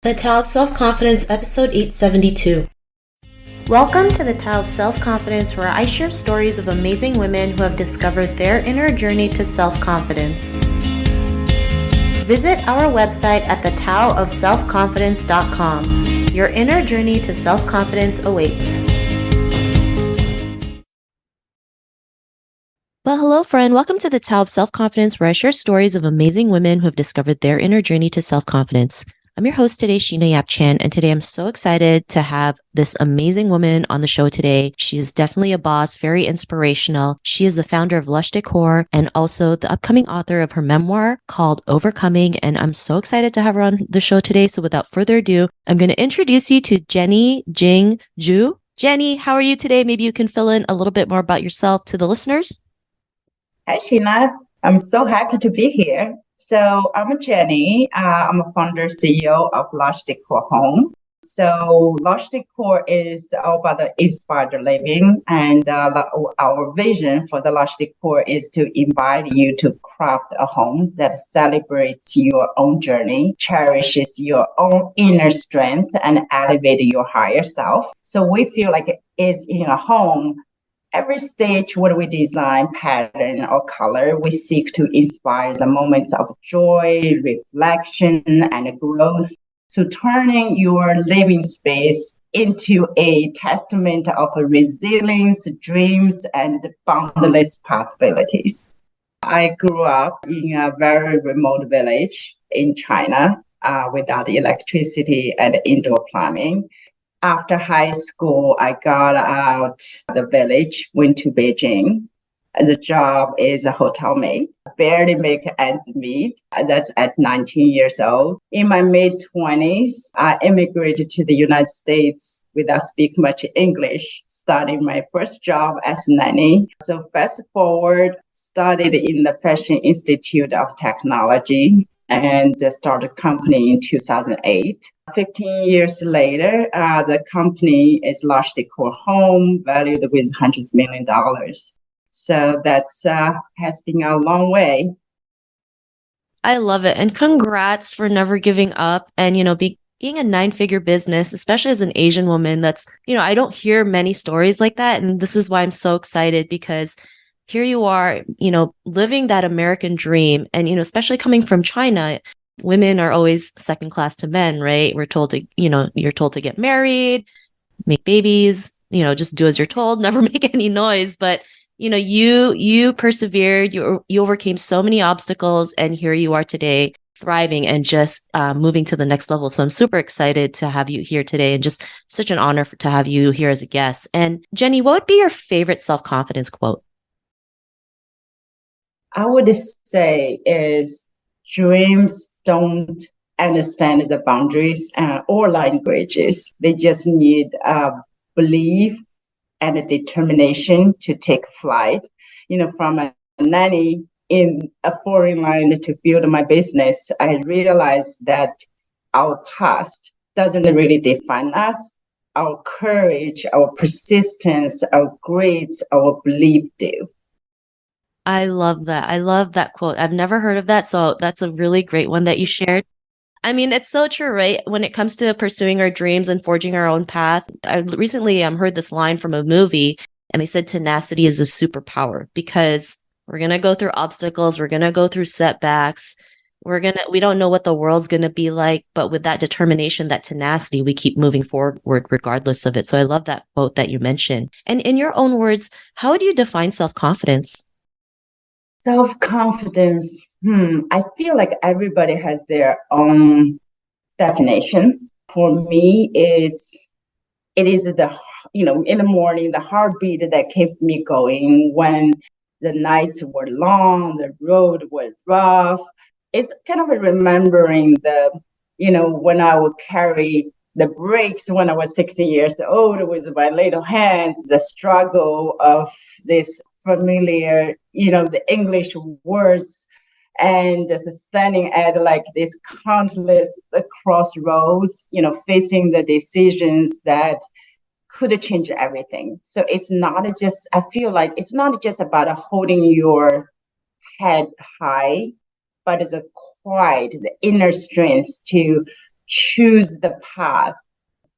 The Tao of Self-Confidence, episode 872. Welcome to the Tao of Self-Confidence, where I share stories of amazing women who have discovered their inner journey to self-confidence. Visit our website at thetaoofselfconfidence.com. Your inner journey to self-confidence awaits. Well, hello, friend. Welcome to the Tao of Self-Confidence, where I share stories of amazing women who have discovered their inner journey to self-confidence. I'm your host today, Sheena Yap Chan, and today I'm so excited to have this amazing woman on the show today. She is definitely a boss, very inspirational. She is the founder of Lush Decor and also the upcoming author of her memoir called Overcoming, and I'm so excited to have her on the show today. So without further ado, I'm going to introduce you to Jenny Jing Zhu. Jenny, how are you today? Maybe you can fill in a little bit more about yourself to the listeners. Hi, Sheena. I'm so happy to be here. So I'm Jenny. I'm a founder CEO of Lush Decor Home. So Lush Decor is all about the inspired living, and our vision for the Lush Decor is to invite you to craft a home that celebrates your own journey, cherishes your own inner strength, and elevates your higher self. So we feel like it is in a home. Every stage, when we design pattern or color, we seek to inspire the moments of joy, reflection, and growth. So turning your living space into a testament of resilience, dreams, and boundless possibilities. I grew up in a very remote village in China without electricity and indoor plumbing. After high school, I got out the village, went to Beijing. The job is a hotel maid, barely make ends meet. That's at 19 years old. In my mid-20s, I immigrated to the United States without speaking much English, starting my first job as nanny. So fast forward, studied in the Fashion Institute of Technology and started a company in 2008. 15 years later, the company is Lush Decor Home, valued with hundreds of millions of dollars. So that's has been a long way. I love it. And congrats for never giving up and, being a 9-figure business, especially as an Asian woman. That's, I don't hear many stories like that. And this is why I'm so excited, because here you are, living that American dream. And, especially coming from China, women are always second class to men, right? We're told to, you're told to get married, make babies, just do as you're told, never make any noise. But, you persevered, you overcame so many obstacles, and here you are today, thriving and just moving to the next level. So I'm super excited to have you here today, and just such an honor to have you here as a guest. And Jenny, what would be your favorite self-confidence quote? I would say is dreams don't understand the boundaries or languages. They just need belief and a determination to take flight. From a nanny in a foreign land to build my business, I realized that our past doesn't really define us. Our courage, our persistence, our grades, our belief do. I love that. I love that quote. I've never heard of that. So that's a really great one that you shared. I mean, it's so true, right? When it comes to pursuing our dreams and forging our own path. I recently heard this line from a movie, and they said tenacity is a superpower, because we're going to go through obstacles. We're going to go through setbacks. We don't know what the world's going to be like, but with that determination, that tenacity, we keep moving forward regardless of it. So I love that quote that you mentioned. And in your own words, how would you define self-confidence? Self-confidence. I feel like everybody has their own definition. For me, it is the in the morning, the heartbeat that kept me going when the nights were long, the road was rough. It's kind of remembering when I would carry the bricks when I was 16 years old with my little hands, the struggle of this familiar, the English words, and just standing at like this countless crossroads, facing the decisions that could change everything. So I feel like it's not just about holding your head high, but it's a quiet, the inner strength to choose the path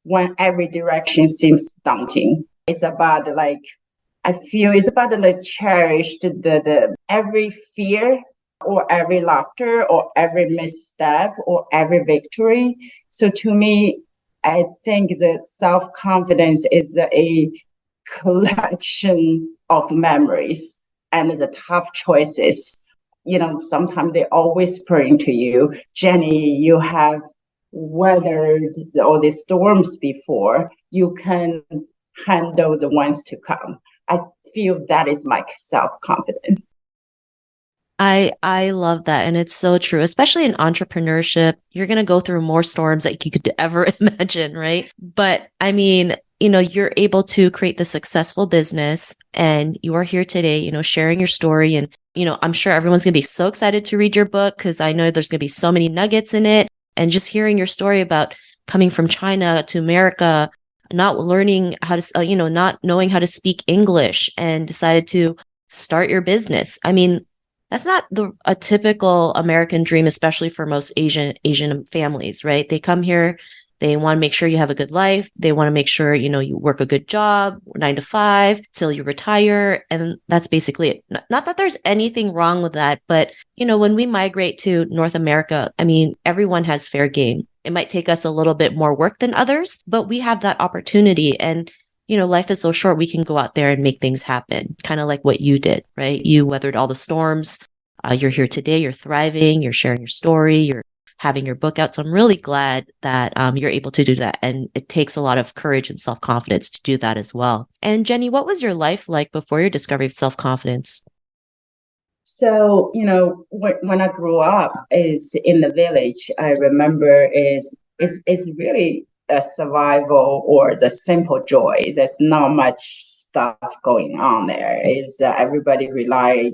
when every direction seems daunting. It's about like I feel it's about the cherished the every fear or every laughter or every misstep or every victory. So to me, I think that self-confidence is a collection of memories and the tough choices. Sometimes they all whispering to you, Jenny, you have weathered all these storms before. You can handle the ones to come. I feel that is my self-confidence. I love that. And it's so true, especially in entrepreneurship. You're going to go through more storms that you could ever imagine, right? But I mean, you're able to create the successful business and you are here today, sharing your story. And, I'm sure everyone's going to be so excited to read your book because I know there's going to be so many nuggets in it. And just hearing your story about coming from China to America, not learning how to, not knowing how to speak English and decided to start your business. I mean, that's not a typical American dream, especially for most Asian families, right? They come here, they want to make sure you have a good life. They want to make sure, you work a good job, 9 to 5 till you retire. And that's basically it. Not that there's anything wrong with that, but when we migrate to North America, I mean, everyone has fair game. It might take us a little bit more work than others, but we have that opportunity. And life is so short, we can go out there and make things happen, kind of like what you did, right? You weathered all the storms. You're here today, you're thriving, you're sharing your story, you're having your book out. So I'm really glad that you're able to do that. And it takes a lot of courage and self confidence to do that as well. And Jenny, what was your life like before your discovery of self confidence? So, when I grew up is in the village, I remember is really a survival or the simple joy. There's not much stuff going on there. Is everybody rely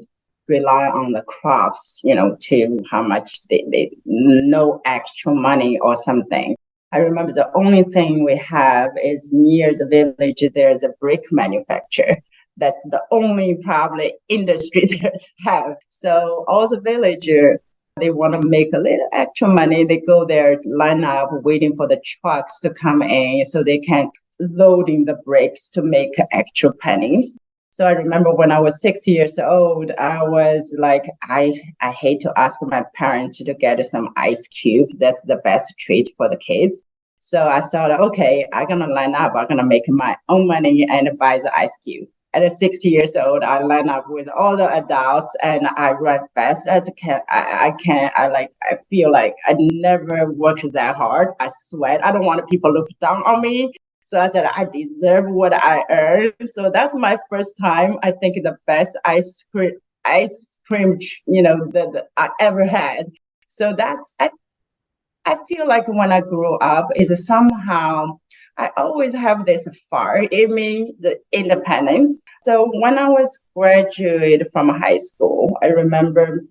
on the crops, to how much they no extra money or something. I remember the only thing we have is near the village, there's a brick manufacturer. That's the only probably industry that have. So all the villagers, they want to make a little extra money. They go there, line up, waiting for the trucks to come in so they can loading the bricks to make extra pennies. So I remember when I was 6 years old, I was like, I hate to ask my parents to get some ice cubes. That's the best treat for the kids. So I thought, okay, I'm gonna line up. I'm gonna make my own money and buy the ice cube. At 60 years old, I line up with all the adults and I run fast as I can. I can. I feel like I never worked that hard. I sweat. I don't want people to look down on me. So I said, I deserve what I earn. So that's my first time. I think the best ice cream, that I ever had. So I feel like when I grew up is somehow I always have this fire in me, the independence. So when I was graduated from high school, I remember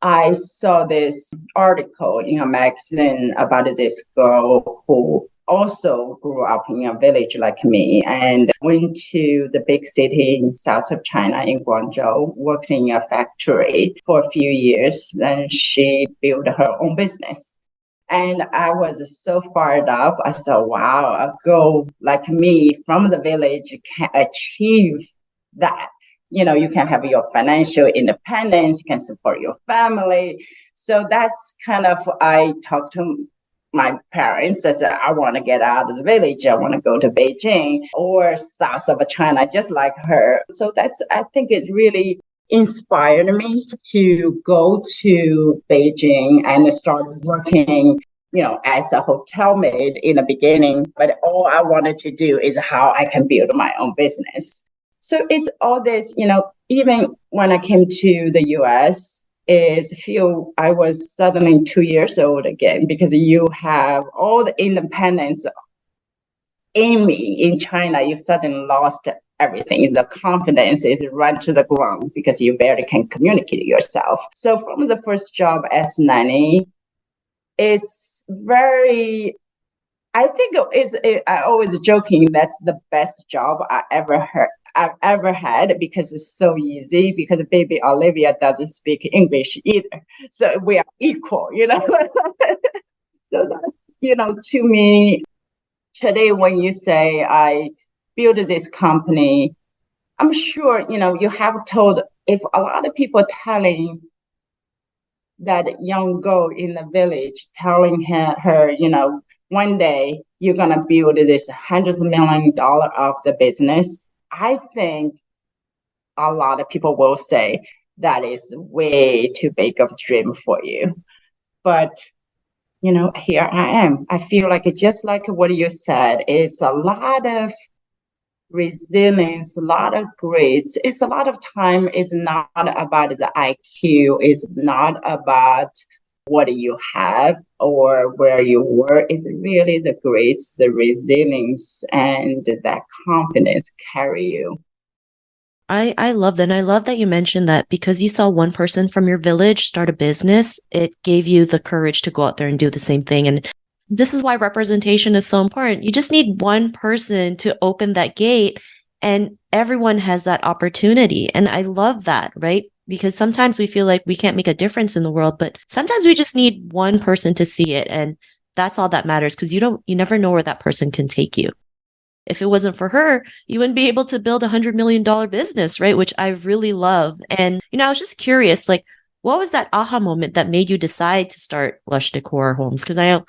I saw this article in a magazine about this girl who also grew up in a village like me and went to the big city in south of China in Guangzhou, worked in a factory for a few years. Then she built her own business. And I was so fired up. I thought, wow, a girl like me from the village can achieve that. You can have your financial independence, you can support your family. So that's kind of, I talked to my parents. I said, I want to get out of the village. I want to go to Beijing or south of China, just like her. So I think it's really inspired me to go to Beijing and start working, as a hotel maid in the beginning. But all I wanted to do is how I can build my own business. So it's all this, even when I came to the US, is feel I was suddenly 2 years old again because you have all the independence in me in China. You suddenly lost everything. The confidence is run to the ground because you barely can communicate yourself. So from the first job as nanny, it's very I think I always joking that's the best job I've ever had because it's so easy because baby Olivia doesn't speak English either. So we are equal. So to me, today when you say I built this company, I'm sure, you have told if a lot of people telling that young girl in the village, telling her, one day you're going to build this hundreds of $1 million of the business, I think a lot of people will say that is way too big of a dream for you. But here I am. I feel like it's just like what you said. It's a lot of resilience, a lot of grades. It's a lot of time. It's not about the IQ. It's not about what you have or where you were. It's really the grades, the resilience, and that confidence carry you. I love that. And I love that you mentioned that because you saw one person from your village start a business, it gave you the courage to go out there and do the same thing. And this is why representation is so important. You just need one person to open that gate, and everyone has that opportunity. And I love that, right? Because sometimes we feel like we can't make a difference in the world, but sometimes we just need one person to see it. And that's all that matters because you never know where that person can take you. If it wasn't for her, you wouldn't be able to build $100 million business, right? Which I really love. And, I was just curious, like, what was that aha moment that made you decide to start Lush Decor Homes? Because I know,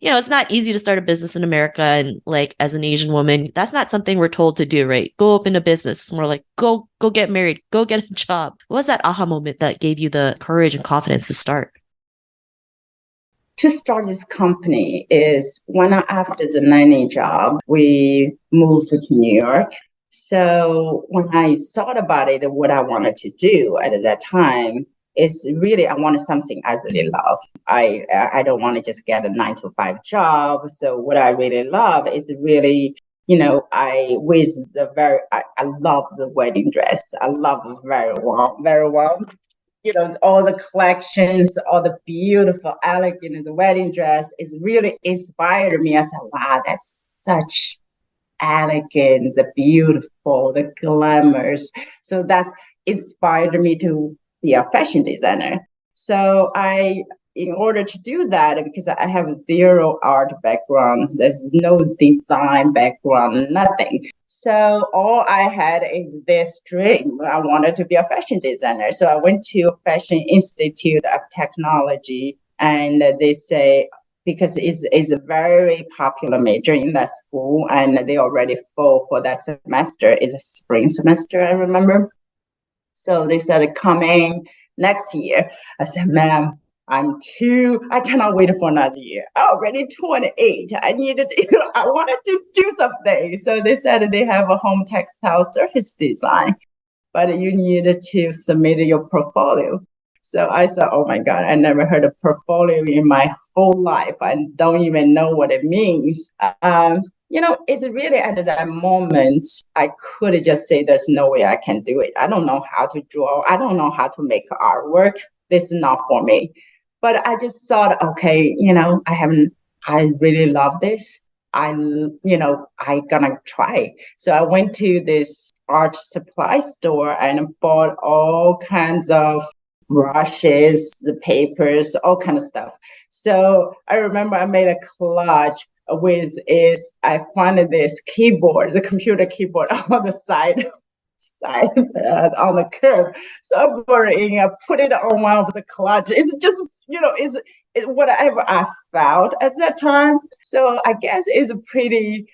it's not easy to start a business in America. And like, as an Asian woman, that's not something we're told to do, right? Go open a business. It's more like, go get married, go get a job. What was that aha moment that gave you the courage and confidence to start? To start this company is after the nanny job, we moved to New York. So when I thought about it, what I wanted to do at that time is really I wanted something I really love. I don't want to just get a 9 to 5 job. So what I really love is really I love the wedding dress. I love it very well. All the collections, all the beautiful, elegant, the wedding dress is really inspired me. I said, wow, that's such elegant, the beautiful, the glamorous. So that inspired me to be a fashion designer. So in order to do that, because I have zero art background, there's no design background, nothing. So all I had is this dream. I wanted to be a fashion designer. So I went to Fashion Institute of Technology, and they say, because it's a very popular major in that school, and they already full for that semester. It's a spring semester, I remember. So they said, come in next year. I said, ma'am, I cannot wait for another year. I'm already 28. I wanted to do something. So they said they have a home textile surface design, but you needed to submit your portfolio. So I said, oh my God, I never heard of portfolio in my whole life. I don't even know what it means. It's really at that moment, I could just say there's no way I can do it. I don't know how to draw. I don't know how to make artwork. This is not for me. But I just thought, okay, I really love this. I gonna try. So I went to this art supply store and bought all kinds of brushes, the papers, all kind of stuff. So I remember I made a collage with I found this keyboard, the computer keyboard on the side on the curb. So I brought it in, I put it on one of the collages. It's just, it's whatever I found at that time. So I guess it's pretty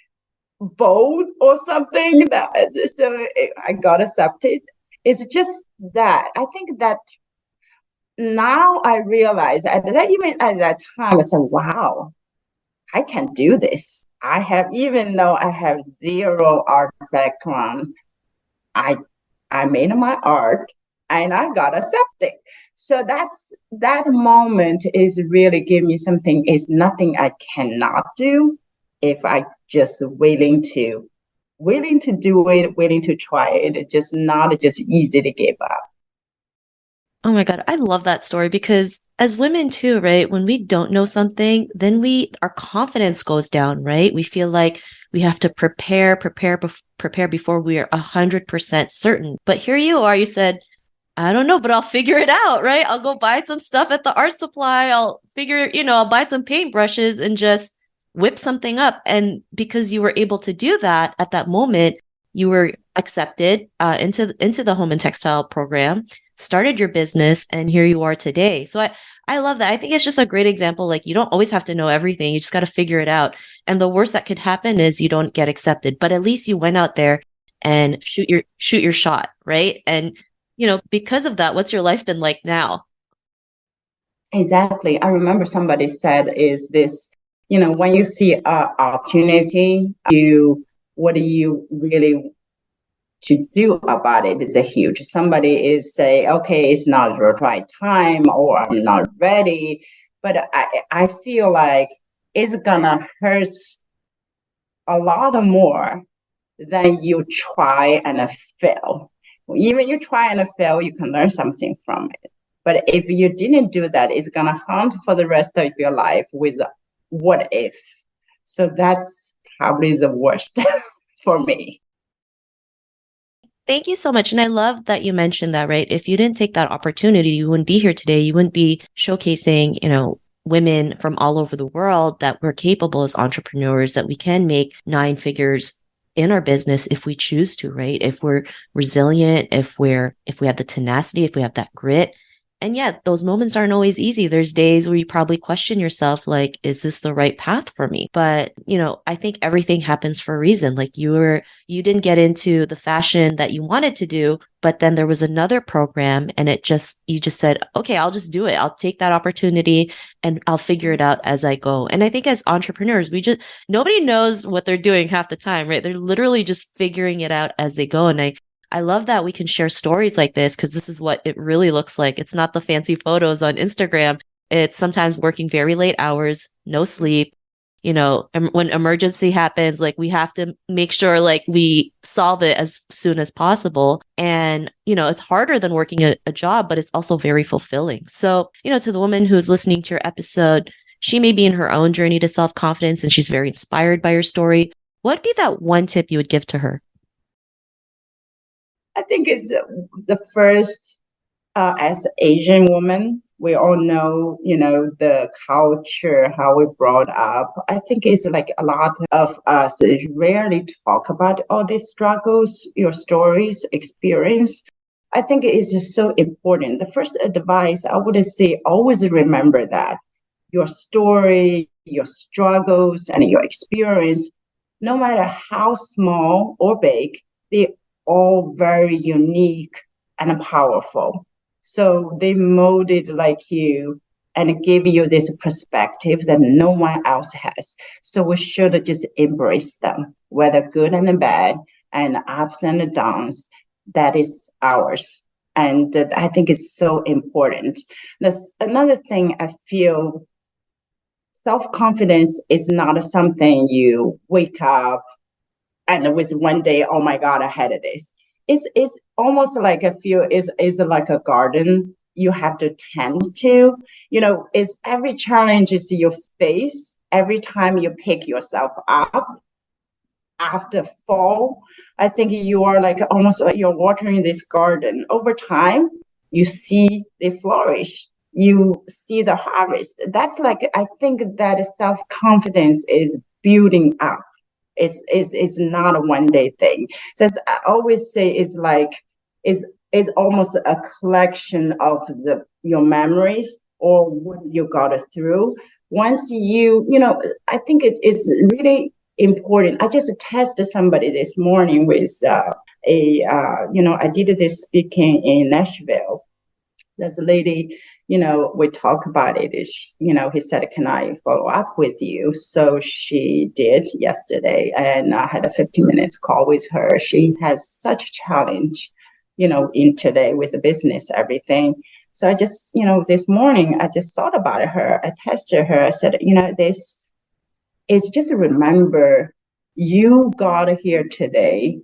bold or something I got accepted. It's just that I think that now I realize even at that time I said, wow, I can do this. Even though I have zero art background, I I made my art and I got accepted. So that moment is really give me something. It's nothing I cannot do if I just willing to do it, willing to try it. It's just not just easy to give up. Oh my God, I love that story because as women too, right? When we don't know something, then our confidence goes down, right? We feel like we have to prepare before we are 100% certain. But here you are, you said, I don't know, but I'll figure it out, right? I'll go buy some stuff at the art supply. I'll buy some paintbrushes and just whip something up. And because you were able to do that at that moment, you were accepted into the home and textile program, started your business, and here you are today. So I love that. I think it's just a great example. Like, you don't always have to know everything. You just got to figure it out. And the worst that could happen is you don't get accepted. But at least you went out there and shoot your shot, right? And because of that, what's your life been like now? Exactly. I remember somebody said, is this, when you see an opportunity, what do you really to do about it is a huge. Somebody is say, okay, it's not the right time or I'm not ready. But I feel like it's gonna hurt a lot more than you try and fail. Even you try and fail, you can learn something from it. But if you didn't do that, it's gonna haunt for the rest of your life with what if. So that's probably the worst for me. Thank you so much. And I love that you mentioned that, right? If you didn't take that opportunity, you wouldn't be here today. You wouldn't be showcasing, women from all over the world that we're capable as entrepreneurs, that we can make nine figures in our business if we choose to, right? If we're resilient, if we have the tenacity, if we have that grit. And yeah, those moments aren't always easy. There's days where you probably question yourself, like, is this the right path for me? But, I think everything happens for a reason. Like, you didn't get into the fashion that you wanted to do, but then there was another program and you just said, okay, I'll just do it. I'll take that opportunity and I'll figure it out as I go. And I think as entrepreneurs, nobody knows what they're doing half the time, right? They're literally just figuring it out as they go. And I love that we can share stories like this because this is what it really looks like. It's not the fancy photos on Instagram. It's sometimes working very late hours, no sleep. When emergency happens, like, we have to make sure, like, we solve it as soon as possible. And, it's harder than working a job, but it's also very fulfilling. So, to the woman who's listening to your episode, she may be in her own journey to self-confidence and she's very inspired by your story. What'd be that one tip you would give to her? I think it's the first, as Asian woman, we all know, the culture, how we brought up. I think it's like a lot of us rarely talk about all these struggles, your stories, experience. I think it is just so important. The first advice I would say, always remember that your story, your struggles, and your experience, no matter how small or big, they all very unique and powerful. So they molded like you and give you this perspective that no one else has. So we should just embrace them, whether good and bad, and ups and downs. That is ours. And I think it's so important. That's another thing I feel, self-confidence is not something you wake up and with one day, oh my God, I had this. It's almost like a feel is like a garden you have to tend to. It's every challenge is you face every time you pick yourself up after fall. I think you are like almost like you're watering this garden. Over time, you see they flourish. You see the harvest. That's like I think that self-confidence is building up. It's not a one day thing. So as I always say, it's almost a collection of your memories or what you got through. Once I think it's really important. I just tested somebody this morning with I did this speaking in Nashville. There's a lady, we talk about it. He said, can I follow up with you? So she did yesterday, and I had a 15 minutes call with her. She has such a challenge, in today with the business, everything. So I just, this morning, I just thought about her. I tested her. I said, this is just remember you got here today,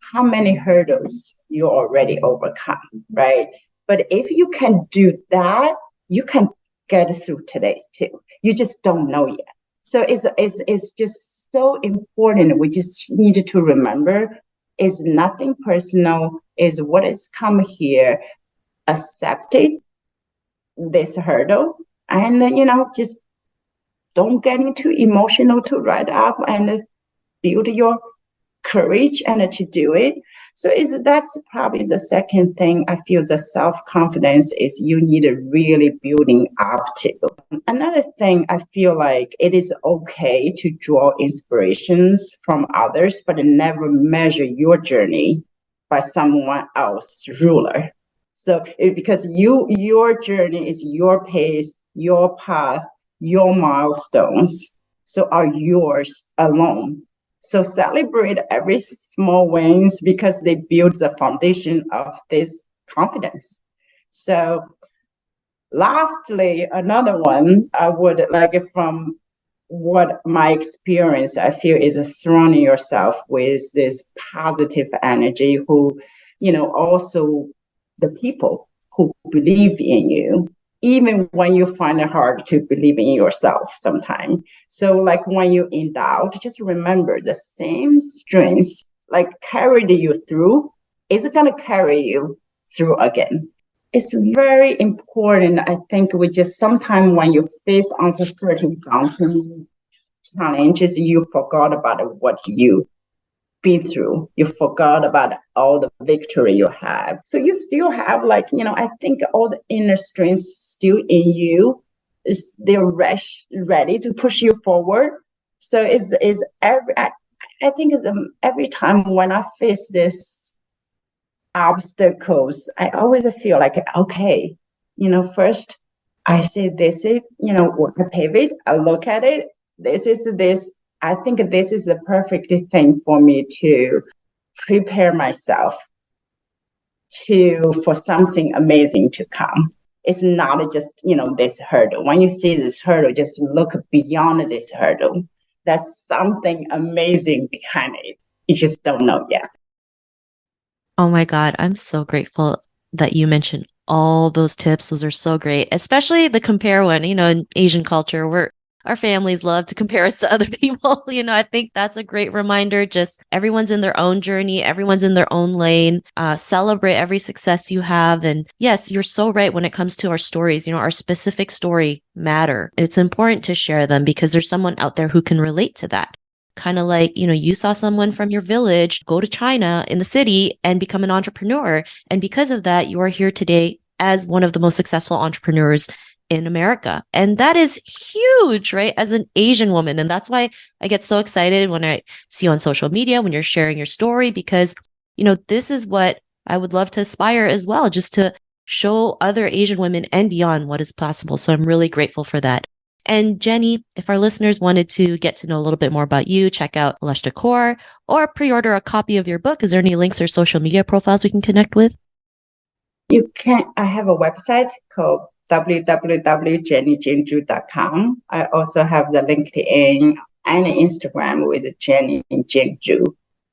how many hurdles you already overcome, right? But if you can do that, you can get through today's too. You just don't know yet. So it's just so important. We just need to remember it's nothing personal, is what has come here, accepted this hurdle, and just don't get too emotional to write up and build your courage and to do it. So that's probably the second thing I feel the self-confidence is you need to really building up to. Another thing I feel like it is okay to draw inspirations from others, but never measure your journey by someone else's ruler. So because your journey is your pace, your path, your milestones, so are yours alone. So celebrate every small wins because they build the foundation of this confidence. So lastly, another one I would like from what my experience I feel is surrounding yourself with this positive energy who, also the people who believe in you, even when you find it hard to believe in yourself sometimes. So like when you're in doubt, just remember the same strength like carried you through is going to carry you through again. It's very important. I think we just sometimes when you face uncertain daunting challenges, you forgot about what you been through. You forgot about all the victory you have. So you still have I think all the inner strength still in you is they're ready to push you forward. So is I think every time when I face this obstacles, I always feel like, okay, first I say this is, I pivot, I look at it, this is this. I think this is the perfect thing for me to prepare myself for something amazing to come. It's not just, this hurdle. When you see this hurdle, just look beyond this hurdle. There's something amazing behind it. You just don't know yet. Oh my God, I'm so grateful that you mentioned all those tips. Those are so great, especially the compare one. In Asian culture, our families love to compare us to other people. I think that's a great reminder. Just everyone's in their own journey, everyone's in their own lane. Celebrate every success you have. And yes, you're so right when it comes to our stories. Our specific story matter. It's important to share them because there's someone out there who can relate to that. Kind of like, you saw someone from your village go to China in the city and become an entrepreneur. And because of that, you are here today as one of the most successful entrepreneurs in America. And that is huge, right? As an Asian woman. And that's why I get so excited when I see you on social media, when you're sharing your story, because, this is what I would love to aspire as well, just to show other Asian women and beyond what is possible. So I'm really grateful for that. And Jenny, if our listeners wanted to get to know a little bit more about you, check out Lush Decor or pre-order a copy of your book, is there any links or social media profiles we can connect with? You can. I have a website called www.jennijingju.com. I also have the LinkedIn and Instagram with Jenny Jingju.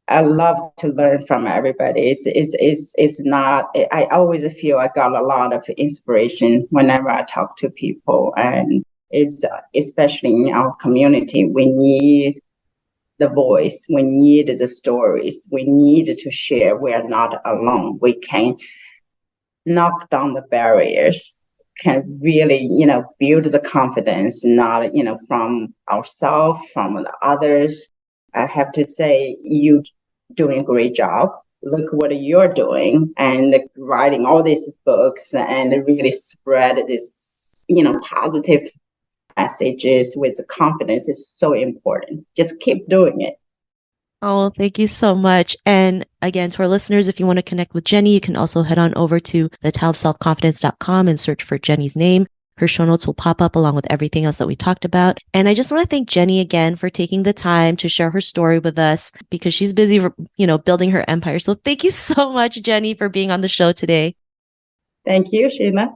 I love to learn from everybody. It's not. I always feel I got a lot of inspiration whenever I talk to people, and it's especially in our community. We need the voice. We need the stories. We need to share. We are not alone. We can knock down the barriers, can really, build the confidence, not, from ourselves, from the others. I have to say, you doing a great job. Look what you're doing and writing all these books and really spread this, positive messages with confidence is so important. Just keep doing it. Oh, thank you so much. And again, to our listeners, if you want to connect with Jenny, you can also head on over to thetowofselfconfidence.com and search for Jenny's name. Her show notes will pop up along with everything else that we talked about. And I just want to thank Jenny again for taking the time to share her story with us because she's busy, building her empire. So thank you so much, Jenny, for being on the show today. Thank you, Sheila.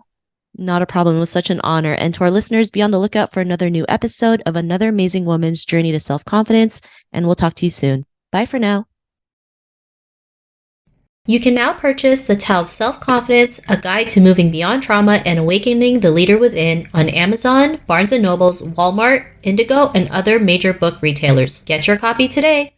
Not a problem. It was such an honor. And to our listeners, be on the lookout for another new episode of another amazing woman's journey to self-confidence. And we'll talk to you soon. Bye for now. You can now purchase The Tao of Self-Confidence, a guide to moving beyond trauma and awakening the leader within on Amazon, Barnes & Noble's, Walmart, Indigo, and other major book retailers. Get your copy today.